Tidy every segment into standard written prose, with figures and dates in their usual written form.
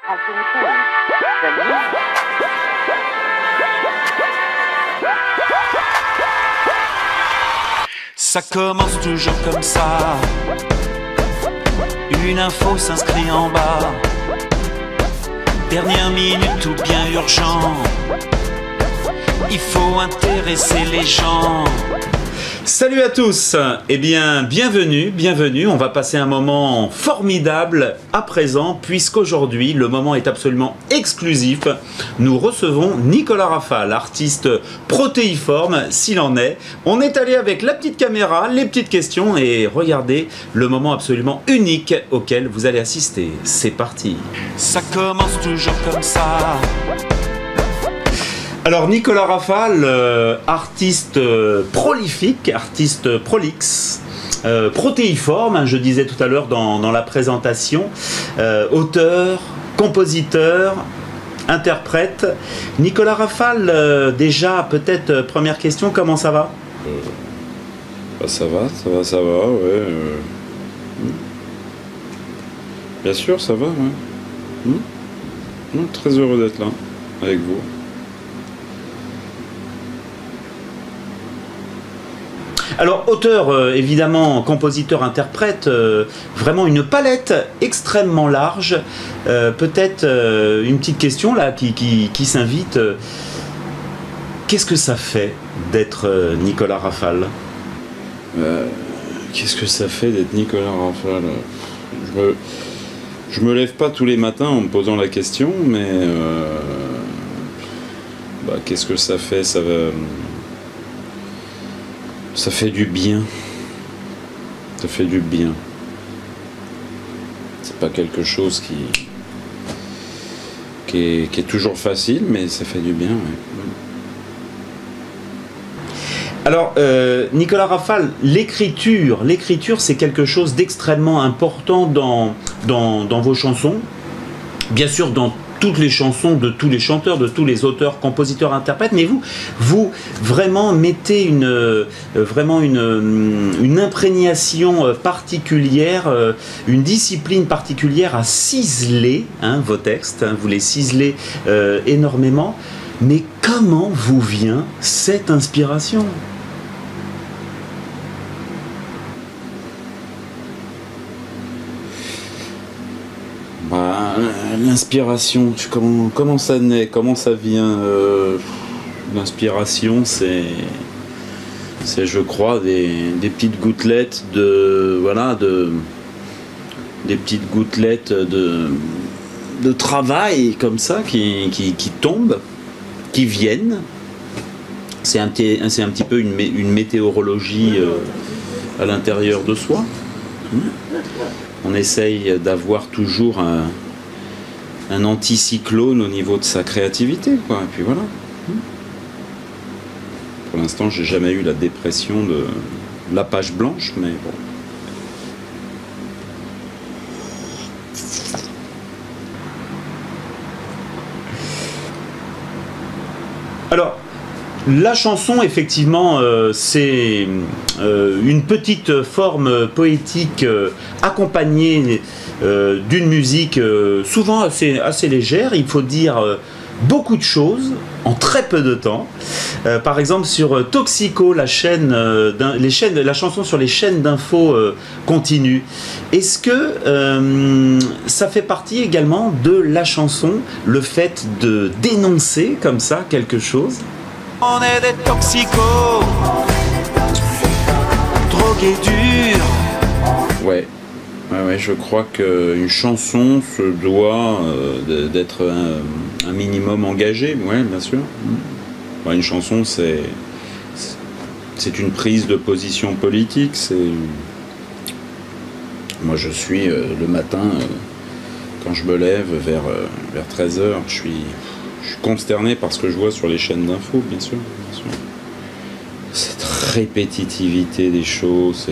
has been changed. The music. Ça commence toujours comme ça. Une info s'inscrit en bas. Dernière minute, tout bien urgent. Il faut intéresser les gens. Salut à tous, eh bien bienvenue, on va passer un moment formidable à présent puisqu'aujourd'hui le moment est absolument exclusif. Nous recevons Nicolas Rafal, artiste protéiforme s'il en est. On est allé avec la petite caméra, les petites questions et regardez le moment absolument unique auquel vous allez assister. C'est parti. Ça commence toujours comme ça. Alors Nicolas Rafal, artiste prolifique, artiste prolixe, protéiforme, hein, je disais tout à l'heure dans la présentation, auteur, compositeur, interprète. Nicolas Rafal, déjà peut-être première question, comment ça va? Ça va, ouais. Bien sûr, ça va, ouais. Très heureux d'être là, avec vous. Alors auteur, évidemment, compositeur, interprète, vraiment une palette extrêmement large. Peut-être une petite question là qui s'invite. Qu'est-ce que ça fait d'être Nicolas Rafal? Qu'est-ce que ça fait d'être Nicolas Rafal? Je me lève pas tous les matins en me posant la question, mais qu'est-ce que ça fait? Ça fait du bien. Ça fait du bien. C'est pas quelque chose qui est toujours facile, mais ça fait du bien, ouais. Alors, Nicolas Rafal, l'écriture, c'est quelque chose d'extrêmement important dans vos chansons. Bien sûr, dans toutes les chansons de tous les chanteurs, de tous les auteurs, compositeurs, interprètes, mais vous vraiment mettez vraiment une imprégnation particulière, une discipline particulière à ciseler vos textes, vous les ciselez énormément. Mais comment vous vient cette inspiration ? L'inspiration, comment ça naît, comment ça vient? L'inspiration, c'est je crois des petites gouttelettes des petites gouttelettes de travail comme ça qui tombent, qui viennent. C'est un petit peu une météorologie à l'intérieur de soi. On essaye d'avoir toujours un anticyclone au niveau de sa créativité, quoi. Et puis voilà. Pour l'instant, j'ai jamais eu la dépression de la page blanche, mais bon. Alors, la chanson, effectivement, c'est une petite forme poétique accompagnée d'une musique souvent assez légère. Il faut dire beaucoup de choses en très peu de temps. Par exemple, sur Toxico, la chanson sur les chaînes d'infos continue. Est-ce que ça fait partie également de la chanson, le fait de dénoncer comme ça quelque chose? On est des toxicos, drogués durs. Ouais, je crois qu'une chanson se doit d'être un minimum engagée, ouais, bien sûr. Une chanson, c'est une prise de position politique. Moi, je suis le matin, quand je me lève vers 13h, je suis consterné par ce que je vois sur les chaînes d'infos, bien sûr. Cette répétitivité des choses,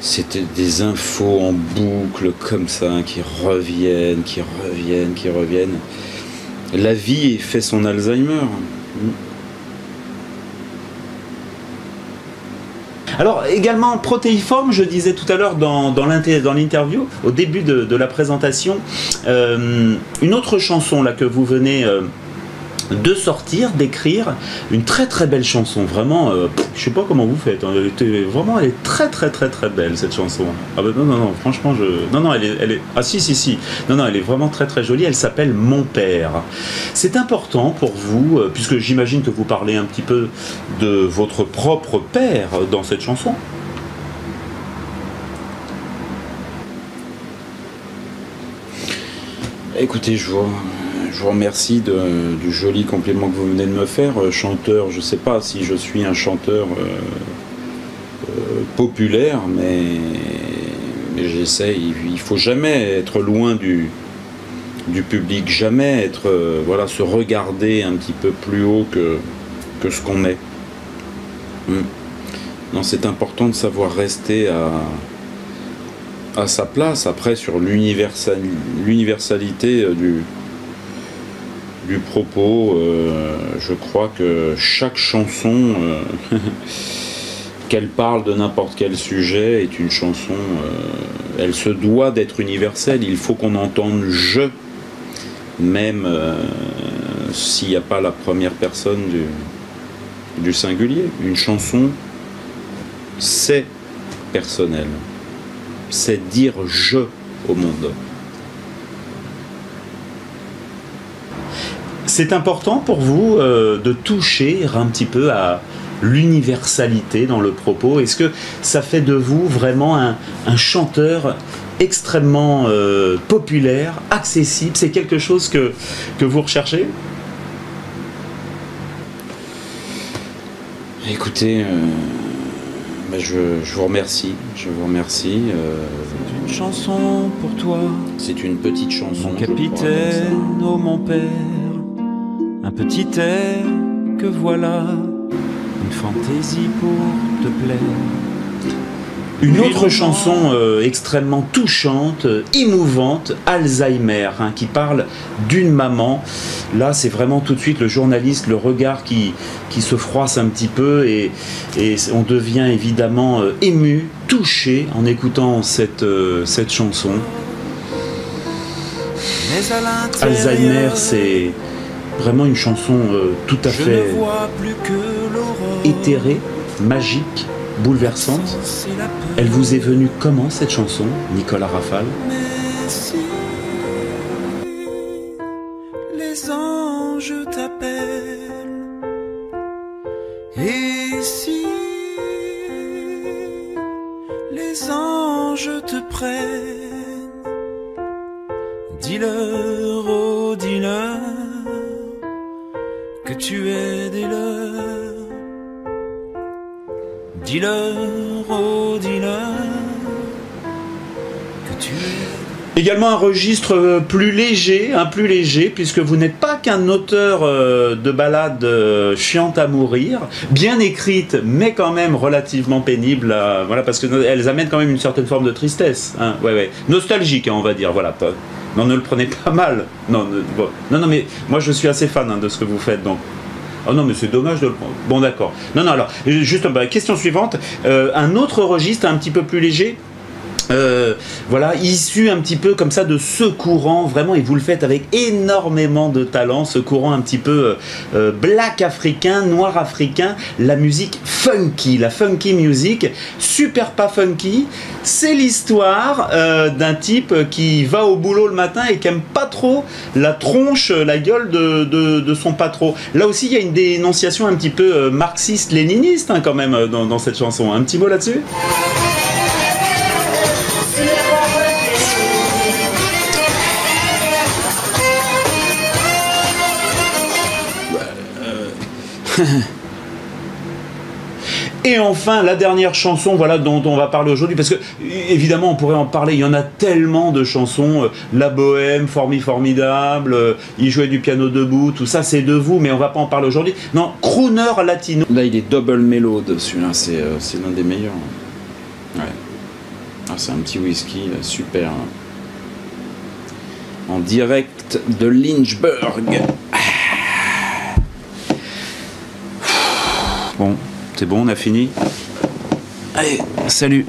c'était des infos en boucle comme ça, qui reviennent. La vie fait son Alzheimer. Alors également protéiforme, je disais tout à l'heure dans l'interview, au début de la présentation, une autre chanson là que vous venez de sortir, d'écrire, une très très belle chanson, vraiment, je sais pas comment vous faites, hein, elle est très très très très belle cette chanson. Ah bah non, franchement, elle est, ah si, non, elle est vraiment très très jolie, elle s'appelle Mon Père. C'est important pour vous, puisque j'imagine que vous parlez un petit peu de votre propre père dans cette chanson. Écoutez, je vous remercie du joli compliment que vous venez de me faire. Chanteur, je ne sais pas si je suis un chanteur populaire, mais j'essaie. Il ne faut jamais être loin du public, jamais être, voilà, se regarder un petit peu plus haut que ce qu'on est. Non, c'est important de savoir rester à sa place. Après, sur l'universalité du propos, je crois que chaque chanson, qu'elle parle de n'importe quel sujet, est une chanson, elle se doit d'être universelle. Il faut qu'on entende « je », même s'il n'y a pas la première personne du singulier. Une chanson, c'est personnel. C'est dire « je » au monde. C'est important pour vous de toucher un petit peu à l'universalité dans le propos. Est-ce que ça fait de vous vraiment un chanteur extrêmement populaire, accessible? C'est quelque chose que vous recherchez? Écoutez, je vous remercie. Je vous remercie. Une chanson pour toi, c'est une petite chanson. mon capitaine, oh mon père, un petit air que voilà, une fantaisie pour te plaire. Une autre chanson extrêmement touchante, émouvante, Alzheimer, hein, qui parle d'une maman. Là, c'est vraiment tout de suite le journaliste, le regard qui se froisse un petit peu et on devient évidemment ému, touché en écoutant cette chanson. Alzheimer, c'est vraiment une chanson tout à fait éthérée, magique, bouleversante. Elle vous est venue comment cette chanson, Nicolas Rafal? Si les anges t'appellent et si les anges te prennent, dis-leur, oh dis-leur que tu es des leurs. Dis-leur, oh dis-leur que tu es. Également un registre plus léger, puisque vous n'êtes pas qu'un auteur de ballades chiantes à mourir, bien écrites, mais quand même relativement pénibles, voilà, parce qu'elles amènent quand même une certaine forme de tristesse, hein, ouais. Nostalgique, hein, on va dire, voilà. Non, ne le prenez pas mal. Non, mais moi je suis assez fan, hein, de ce que vous faites, donc. Oh non, mais c'est dommage de le prendre. Bon, d'accord. Non, alors, juste, question suivante. Un autre registre un petit peu plus léger. Voilà, issu un petit peu comme ça de ce courant, vraiment, et vous le faites avec énormément de talent, ce courant un petit peu black africain, noir africain, la musique funky, la funky music, super pas funky. C'est l'histoire d'un type qui va au boulot le matin et qui aime pas trop la tronche, la gueule de son patron. Là aussi, il y a une dénonciation un petit peu marxiste-léniniste, hein, quand même, dans cette chanson. Un petit mot là-dessus? Et enfin, la dernière chanson, voilà, dont on va parler aujourd'hui, parce que évidemment on pourrait en parler, il y en a tellement de chansons, La Bohème, Formidable, il jouait du piano debout, tout ça c'est de vous, mais on va pas en parler aujourd'hui. Non, crooner latino. Là il est double mélode, celui-là c'est l'un des meilleurs. Ouais. Ah, c'est un petit whisky, là, super. En direct de Lynchburg. Bon, c'est bon, on a fini. Allez, salut.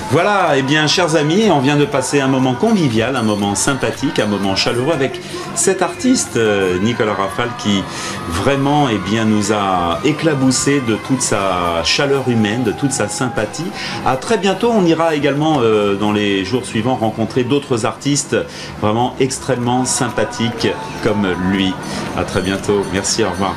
Voilà, et bien chers amis, on vient de passer un moment convivial, un moment sympathique, un moment chaleureux avec cet artiste Nicolas Rafal qui vraiment nous a éclaboussé de toute sa chaleur humaine, de toute sa sympathie. À très bientôt, on ira également dans les jours suivants rencontrer d'autres artistes vraiment extrêmement sympathiques comme lui. À très bientôt, merci, au revoir.